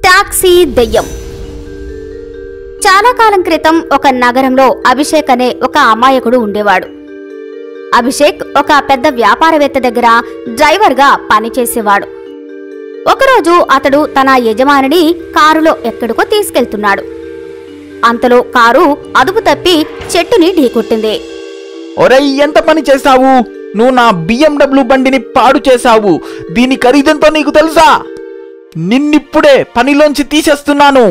Taxi దెయ్యం. చాలా కాలం క్రితం ఒక నగరంలో అభిషేక్ అనే ఒక అమాయకుడు ఉండేవాడు. అభిషేక్ ఒక పెద్ద వ్యాపారవేత్త దగ్గర డ్రైవర్గా పనిచేసేవాడు. ఒకరోజు అతడు తన యజమానిని కారులో ఎక్కడికో తీసుకెళ్తున్నాడు. అంతలో కారు అదుపు తప్పి చెట్టుని ఢీకొట్టింది. ఒరేయ్, ఎంత పని చేశావు? నువ్వు నా BMW బండిని పాడు చేశావు. దీని ఖరీదంతో నీకు తెలుసా? నిన్నిప్పుడే పనిలోంచి తీసేస్తున్నాను.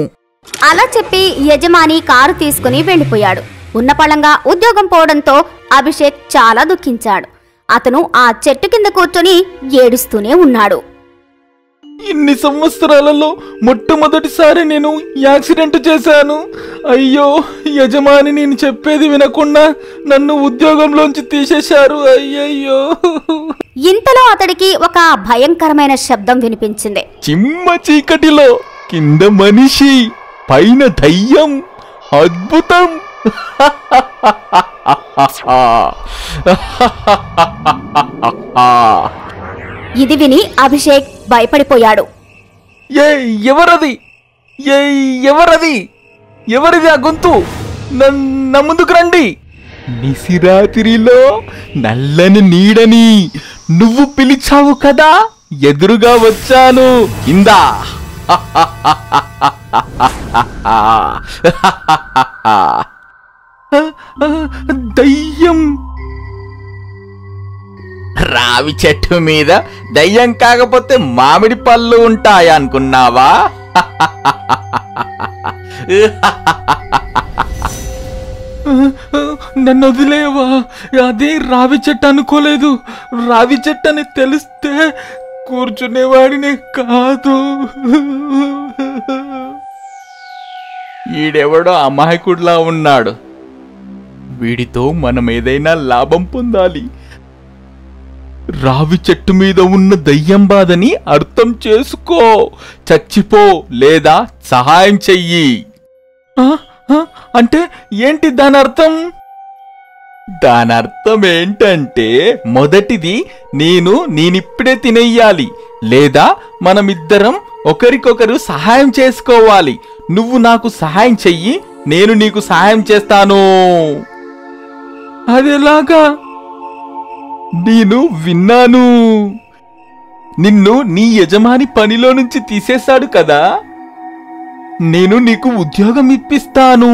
అలా చెప్పి యజమాని కారు తీసుకుని వెళ్లిపోయాడు. ఉన్నపళంగా ఉద్యోగం పోవడంతో అభిషేక్ చాలా దుఃఖించాడు. అతను ఆ చెట్టు కింద కూర్చొని ఏడుస్తూనే ఉన్నాడు. ఇన్ని సంవత్సరాలలో మొట్టమొదటిసారి నేను యాక్సిడెంట్ చేశాను. అయ్యో, యజమాని నేను చెప్పేది వినకుండా నన్ను ఉద్యోగంలోంచి తీసేశారు. అయ్యయ్యో. ఇంతలో అతడికి ఒక భయంకరమైన శబ్దం వినిపించింది. చిమ్మ చీకటిలో కింద మనిషి, పైన దయ్యం. అద్భుతం. ఇది విని అభిషేక్ భయపడిపోయాడు. ఎవరది? ఎవరది? ఎవరిది ఆ గొంతు? నా ముందుకు రండి. నిసిరాత్రిలో నల్లని నీడని నువ్వు పిలిచావు కదా, ఎదురుగా వచ్చాను. ఇందా. దయ్యం. రావి చెట్టు మీద దయ్యం కాకపోతే మామిడి పళ్ళు ఉంటాయా అనుకున్నావా? నన్ను వదిలేవా? అదే రావి చెట్టు అనుకోలేదు. రావి చెట్టు అని తెలిస్తే కూర్చునేవాడినే కాదు. ఈడెవడో అమాయకుడిలా ఉన్నాడు. వీడితో మనం ఏదైనా లాభం పొందాలి. రావి చెట్టు మీద ఉన్న దయ్యం బాధని అర్థం చేసుకో. చచ్చిపో లేదా సహాయం చెయ్యి. అంటే ఏంటి దాని అర్థం? దాని అర్థం ఏంటంటే, మొదటిది నేనిప్పుడే తినేయాలి, లేదా మనమిద్దరం ఒకరికొకరు సహాయం చేసుకోవాలి. నువ్వు నాకు సహాయం చెయ్యి, నేను నీకు సహాయం చేస్తాను. అదెలాగా? నేను విన్నాను, నిన్ను నీ యజమాని పనిలో నుంచి తీసేశాడు కదా. నేను నీకు ఉద్యోగం ఇప్పిస్తాను,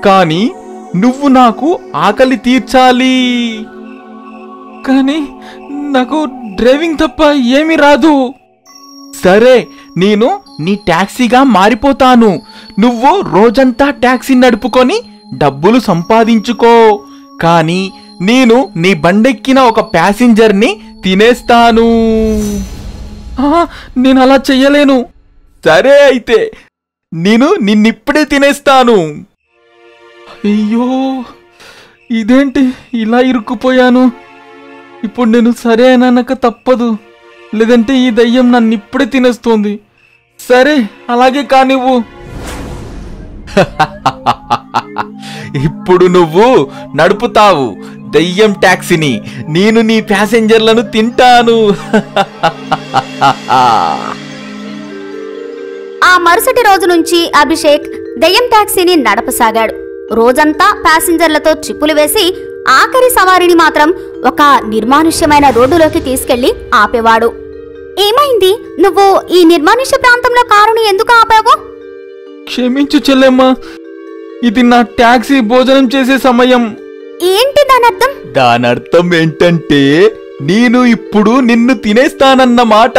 కానీ నువ్వు నాకు ఆకలి తీర్చాలి. కానీ నాకు డ్రైవింగ్ తప్ప ఏమీ రాదు. సరే, నేను నీ టాక్సీగా మారిపోతాను. నువ్వు రోజంతా టాక్సీ నడుపుకొని డబ్బులు సంపాదించుకో, కానీ నేను నీ బండెక్కిన ఒక ప్యాసింజర్ని తినేస్తాను. నేను అలా చెయ్యలేను. సరే అయితే, నేను నిన్నిప్పుడే తినేస్తాను. అయ్యో, ఇదేంటి ఇలా ఇరుక్కుపోయాను? ఇప్పుడు నేను సరే అనక తప్పదు, లేదంటే ఈ దయ్యం నన్ను ఇప్పుడే తినేస్తోంది. సరే, అలాగే కానివ్వు. ఇప్పుడు నువ్వు నడుపుతావు దయ్యం టాక్సీని, నేను నీ ప్యాసింజర్లను తింటాను. ఆ మరుసటి రోజు నుంచి అభిషేక్ దయ్యం టాక్సీని నడపసాగాడు. రోజంతా ప్యాసింజర్లతో ట్రిప్పులు వేసి ఆఖరి సవారిని మాత్రం ఒక నిర్మానుష్యమైన రోడ్డులోకి తీసుకెళ్లి ఆపేవాడు. ఏమైంది? నువ్వు ఈ నిర్మానుష్య ప్రాంతంలో కారుని ఎందుకు ఆపావు? క్షమించు చెల్లెమ్మా, ఇది నా టాక్సీ భోజనం చేసే సమయం. ఏంటి దానర్థం? దానర్థం ఏంటంటే, నేను ఇప్పుడు నిన్ను తినేస్తానన్నమాట.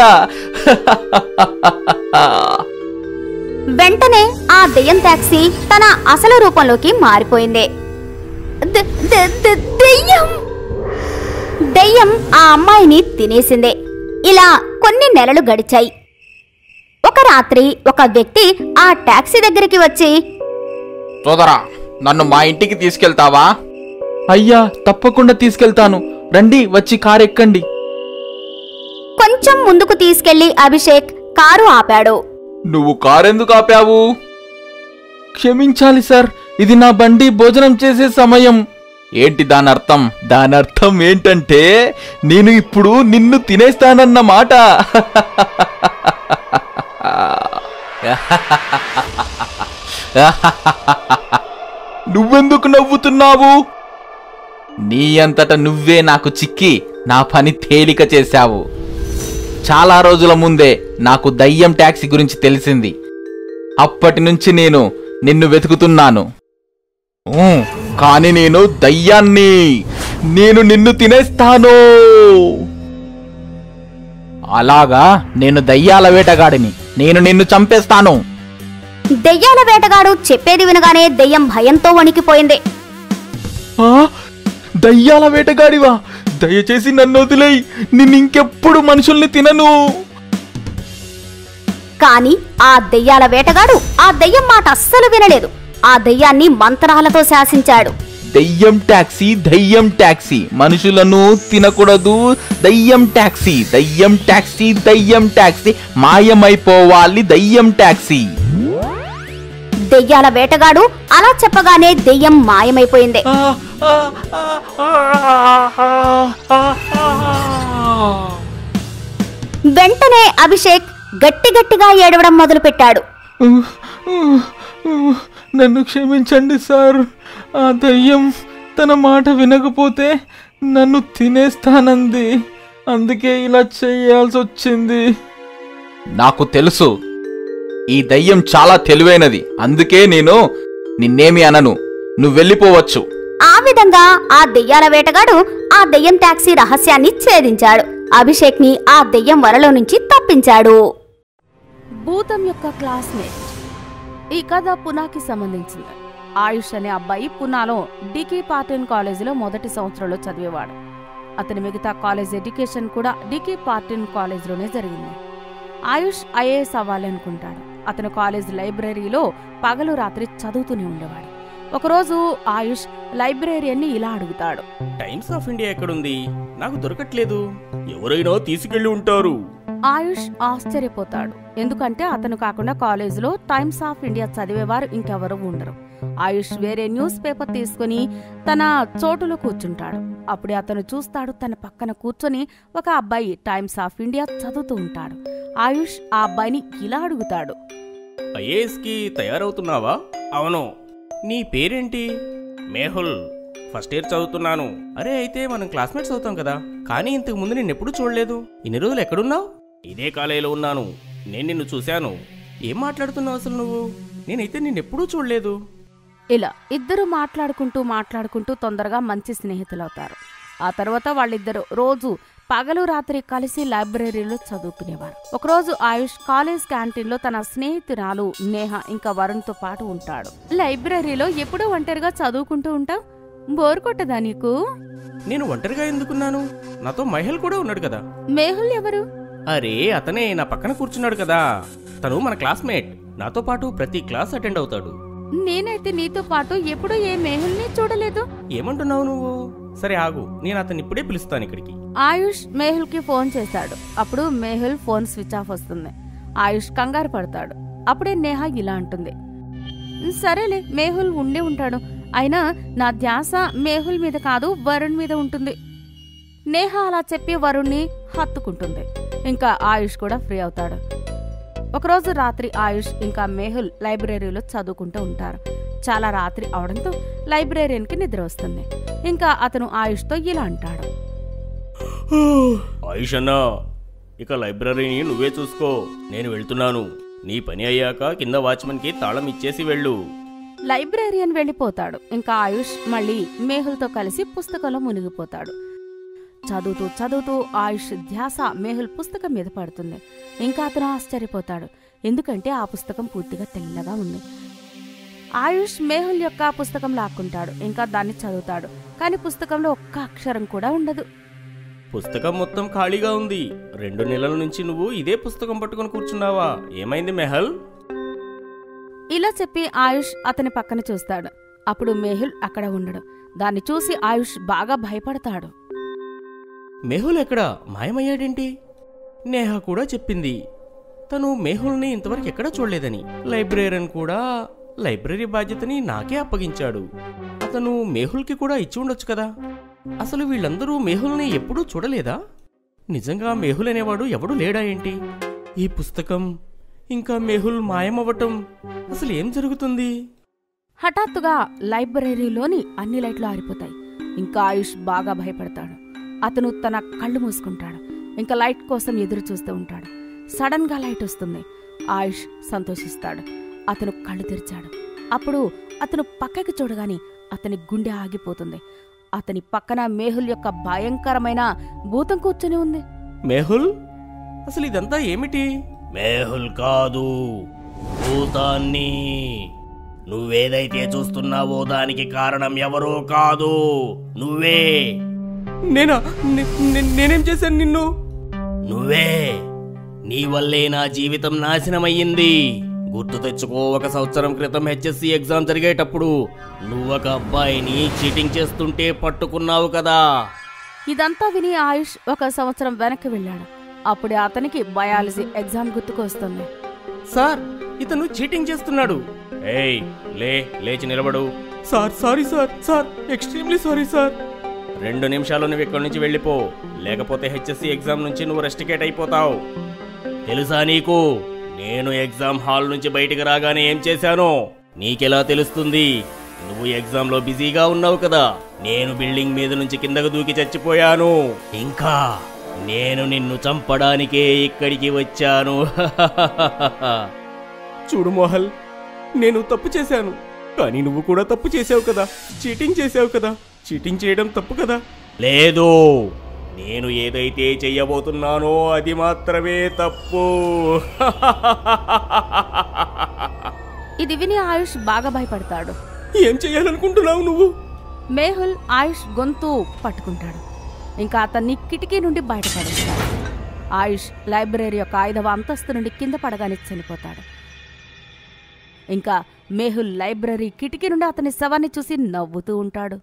వెంటనే ఆ దెయ్యం టాక్సీ తన అసలు రూపంలోకి మారిపోయింది. దెయ్యం ఆ అమ్మాయిని తినేసింది. ఇలా కొన్ని నెలలు గడిచాయి. ఒక రాత్రి ఒక వ్యక్తి ఆ టాక్సీ దగ్గరికి వచ్చి, సోదరా, నన్ను మా ఇంటికి తీసుకెళ్తావా? అయ్యా, తప్పకుండా తీసుకెళ్తాను. రండి, వచ్చి కారు ఎక్కండి. కొంచెం ముందుకు తీసుకెళ్లి అభిషేక్ కారు ఆపాడు. నువ్వు కారెందుకు ఆపావు? క్షమించాలి సార్, ఇది నా బండి భోజనం చేసే సమయం. ఏంటి దానర్థం? దానర్థం ఏంటంటే నేను ఇప్పుడు నిన్ను తినేస్తానన్నమాట. నువ్వెందుకు నవ్వుతున్నావు? నీ అంతట నువ్వే నాకు చిక్కి నా పని తేలిక చేశావు. చాలా రోజుల ముందే నాకు దయ్యం టాక్సీ గురించి తెలిసింది. అప్పటి నుంచి నేను నిన్ను వెతుకుతున్నాను. కానీ నేను దయ్యాన్ని. నేను నిన్ను తినేస్తాను. అలాగా? నేను దయ్యాల వేటగాడిని. నేను నిన్ను చంపేస్తాను. దెయ్యాల వేటగాడు చెప్పేది వినగానే దెయ్యం భయంతో వణికిపోయింది. దయ్యాల వేటగాడివా? దయచేసి నన్ను వదిలేయ్. నిన్నింకెప్పుడు మనుషుల్ని తినను. కాని ఆ దెయ్యాల వేటగాడు ఆ దెయ్యం మాట అస్సలు వినలేదు. ఆ దెయ్యాన్ని మంత్రాలతో శాసించాడు. దయ్యం టాక్సీ, దయ్యం టాక్సీ, మనుషులను తినకూడదు. దయ్యం టాక్సీ, దయ్యం టాక్సీ, దయ్యం టాక్సీ, మాయమైపోవాలి దయ్యం టాక్సీ. దెయ్యాల వేటగాడు అలా చెప్పగానే దెయ్యం మాయమైపోయింది. వెంటనే అభిషేక్ గట్టిగా ఏడవడం మొదలుపెట్టాడు. నన్ను క్షమించండి సార్. ఆ దయ్యం తన మాట వినకపోతే నన్ను తినేస్తానంది. అందుకే ఇలా చేయాల్సి వచ్చింది. నాకు తెలుసు, ఈ దయ్యం చాలా తెలివైనది. అందుకే నేను నిన్నేమి అనను. నువ్వు వెళ్ళిపోవచ్చు. ఆ విధంగా ఆ దెయ్యాల వేటగాడు ఆ దెయ్యం టాక్సీ రహస్యాన్ని ఛేదించాడు. అభిషేక్ ని ఆ దెయ్యం వరలో నుంచి తప్పించాడు. భూతం యొక్క క్లాస్మేట్. ఈ కథ పునాకి సంబంధించింది. ఆయుష్ అనే అబ్బాయి పునాలో డికే పార్టన్ కాలేజీలో మొదటి సంవత్సరంలో చదివేవాడు. అతని మిగతా కాలేజ్ ఎడ్యుకేషన్ కూడా డికే పార్టన్ కాలేజీలోనే జరిగింది. ఆయుష్ ఐఏఎస్ అవ్వాలనుకుంటాడు. అతను కాలేజ్ లైబ్రరీలో పగలు రాత్రి చదువుతూనే ఉండేవాడు. ఒకరోజు ఆయుష్ లైబ్రేరియన్ని ఇలా అడుగుతాడు. టైమ్స్ ఆఫ్ ఇండియా ఎక్కడుంది? నాకు దొరకట్లేదు. ఎవరైనా తీసుకెళ్లి ఉంటారు. ఆయుష్ ఆశ్చర్యపోతాడు. ఎందుకంటే అతను కాకుండా కాలేజీలో టైమ్స్ ఆఫ్ ఇండియా చదివేవారు ఇంకెవరూ ఉండరు. ఆయుష్ వేరే న్యూస్ పేపర్ తీసుకుని తన చోటులో కూర్చుంటాడు. అప్పుడే అతను చూస్తాడు, తన పక్కన కూర్చొని ఒక అబ్బాయి టైమ్స్ ఆఫ్ ఇండియా చదువుతూ ఉంటాడు. ఆయుష్ ఆ అబ్బాయిని ఇలా అడుగుతాడు. ఐఏఎస్ కి తయారవుతున్నావా? అవును. నీ పేరేంటి? మేహుల్. ఫస్ట్ ఇయర్ చదువుతున్నాను. అరే, అయితే మనం క్లాస్మేట్స్ అవుతాం కదా. కానీ ఇంతకు ముందు నిన్నెప్పుడు చూడలేదు. ఇన్ని రోజులు ఎక్కడున్నావు? ఇదే కాలేజీలో ఉన్నాను. నేను నిన్ను చూశాను. ఏం మాట్లాడుతున్నావు అసలు నువ్వు? నేనైతే నిన్నెప్పుడూ చూడలేదు. ఇలా ఇద్దరు మాట్లాడుకుంటూ తొందరగా మంచి స్నేహితులవుతారు. ఆ తర్వాత వాళ్ళిద్దరు రోజు పగలు రాత్రి కలిసి లైబ్రరీలో చదువుకునేవారు. ఒకరోజు ఆయుష్ కాలేజ్ క్యాంటీన్లో తన స్నేహితురాలు నేహ ఇంకా వరుణ్తో పాటు ఉంటాడు. లైబ్రరీలో ఎప్పుడూ ఒంటరిగా చదువుకుంటూ ఉంటావు, బోర్ కొట్టదా నీకు? నేను ఒంటరిగా ఎందుకున్నాను? నాతో మహల్ కూడా ఉన్నాడు కదా. మేహుల్ ఎవరు? అరే, అతనే నా పక్కన కూర్చున్నాడు కదా. తను మన క్లాస్మేట్. నాతో పాటు ప్రతి క్లాస్ అటెండ్ అవుతాడు. నేనైతే నీతో పాటు ఎప్పుడూ ఏ మేహుల్ని చూడలేదు. ఏమంటున్నావు నువ్వు? సరే ఆగు, నేను అతన్ని ఇప్పుడే పిలుస్తాను ఇక్కడికి. ఆయుష్ మేహుల్ కి ఫోన్ చేశాడు. అప్పుడు మేహుల్ ఫోన్ స్విచ్ ఆఫ్ వస్తుంది. ఆయుష్ కంగారు పడతాడు. అప్పుడే నేహ ఇలా అంటుంది. సరేలే, మేహుల్ ఉండే ఉంటాడు. అయినా నా ధ్యాస మేహుల్ మీద కాదు, వరుణ్ మీద ఉంటుంది. నేహ అలా చెప్పి వరుణ్ణి హత్తుకుంటుంది. ఇంకా ఆయుష్ కూడా ఫ్రీ అవుతాడు. ఒకరోజు రాత్రి ఆయుష్ ఇంకా మేహుల్ లైబ్రరీలో చదువుకుంటూ ఉంటారు. చాలా రాత్రి అవడంతో లైబ్రేరియన్కి నిద్ర వస్తుంది. ఇంకా అతను ఆయుష్తో ఇలా అంటాడు. ఆయుష్ అన్నా, ఇక లైబ్రరీని నువ్వే చూసుకో. నేను వెళ్తున్నాను. నీ పని అయ్యాక కింద వాచ్మెన్కి తాళం ఇచ్చేసి వెళ్ళు. లైబ్రేరియన్ వెళ్ళిపోతాడు. ఇంకా ఆయుష్ మళ్ళీ మేహుల్తో కలిసి పుస్తకంలో మునిగిపోతాడు. చదువుతూ ఆయుష్ ధ్యాస మేహుల్ పుస్తకం మీద పడుతుంది. ఇంకా అతను ఆశ్చర్యపోతాడు. ఎందుకంటే ఆ పుస్తకం పూర్తిగా తెల్లగా ఉంది. ఆయుష్ మేహుల్ యొక్క పుస్తకం లాక్కుంటాడు. ఇంకా దాన్ని చదువుతాడు. కానీ పుస్తకంలో ఒక్క అక్షరం కూడా ఉండదు. పుస్తకం మొత్తం ఖాళీగా ఉంది. 2 నెలల నుంచి నువ్వు ఇదే పుస్తకం పట్టుకుని కూర్చున్నావా? ఏమైంది మెహల్? ఇలా చెప్పి ఆయుష్ అతని పక్కన చూస్తాడు. అప్పుడు మేహుల్ అక్కడ ఉండడు. దాన్ని చూసి ఆయుష్ బాగా భయపడతాడు. మేహుల్ ఎక్కడా? మాయమయ్యాడేంటి? నేహ కూడా చెప్పింది తను మేహుల్ని ఇంతవరకు ఎక్కడా చూడలేదని. లైబ్రేరియన్ కూడా లైబ్రరీ బాధ్యతని నాకే అప్పగించాడు. అతను మేహుల్కి కూడా ఇచ్చి ఉండొచ్చు కదా. అసలు వీళ్ళందరూ మేహుల్ని ఎప్పుడూ చూడలేదా? నిజంగా మేహుల్ అనేవాడు ఎవడూ లేడా ఏంటి? ఈ పుస్తకం ఇంకా మేహుల్ మాయమవ్వటం అసలు ఏం జరుగుతుంది? హఠాత్తుగా లైబ్రరీలోని అన్ని లైట్లు ఆరిపోతాయి. ఇంకా ఆయుష్ బాగా భయపడతాడు. అతను తన కళ్ళు మూసుకుంటాడు. ఇంకా లైట్ కోసం ఎదురు చూస్తూ ఉంటాడు. సడన్ గా లైట్ వస్తుంది. ఆయుష్ సంతోషిస్తాడు. అతను కళ్ళు తెరిచాడు. అప్పుడు అతను పక్కకి చూడగానే అతని గుండె ఆగిపోతుంది. అతని పక్కన మేహుల్ యొక్క భయంకరమైన భూతం కూర్చొని ఉంది. మేహుల్, అసలు ఇదంతా ఏమిటి? మేహుల్ కాదు, భూతాన్ని. నువ్వేదైతే చూస్తున్నావో దానికి కారణం ఎవరో కాదు, నువ్వే. నేనేం చేశాను నిన్ను? నువ్వే. నీ వల్లే నా జీవితం నాశనమయ్యింది. గుర్తు తెచ్చుకో, 1 సంవత్సరం క్రితం HSC ఎగ్జామ్ జరిగేటప్పుడు నువ్వొక అబ్బాయిని చీటింగ్ చేస్తుంటే పట్టుకున్నావు కదా. ఇదంతా విని ఆయుష్ 1 సంవత్సరం వెనక్కి వెళ్ళాడు. అప్పుడే అతనికి బయాలజీ ఎగ్జామ్ గుర్తుకు వస్తుంది. సార్, ఇతను చీటింగ్ చేస్తున్నాడు. ఏయ్, లేచి నిలబడు. Sorry sir, extremely sorry sir. 2 నిమిషాలు నువ్వు ఇక్కడి నుంచి వెళ్ళిపో, లేకపోతే HSC ఎగ్జామ్ నుంచి నువ్వు రెస్టికేట్ అయిపోతావు. తెలుసా నీకు నేను ఎగ్జామ్ హాల్ నుంచి బయటికి రాగానే ఏం చేశానో? నీకెలా తెలుస్తుంది? నువ్వు ఎగ్జామ్లో బిజీగా ఉన్నావు కదా. నేను బిల్డింగ్ మీద నుంచి కిందకు దూకి చచ్చిపోయాను. ఇంకా నేను నిన్ను చంపడానికే ఇక్కడికి వచ్చాను. చూడు మోహల్, నేను తప్పు చేశాను, కానీ నువ్వు కూడా తప్పు చేసావు కదా. చీటింగ్ చేసావు కదా. చీటింగ్ చేయడం తప్పు కదా. లేదు, నేను ఏదైతే చెయ్యబోతున్నానో అది మాత్రమే తప్పు. ఇది విని ఆయుష్ బాగా భయపడతాడు. ఏం చెయ్యాలనుకుంటున్నావు నువ్వు? మేహుల్ ఆయుష్ గొంతు పట్టుకుంటాడు. ఇంకా అతన్ని కిటికీ నుండి బయటపడేస్తాడు. ఆయుష్ లైబ్రరీ యొక్క 5వ అంతస్తు నుండి కింద పడగానే చనిపోతాడు. ఇంకా మేహుల్ లైబ్రరీ కిటికీ నుండి అతని శవాన్ని చూసి నవ్వుతూ ఉంటాడు.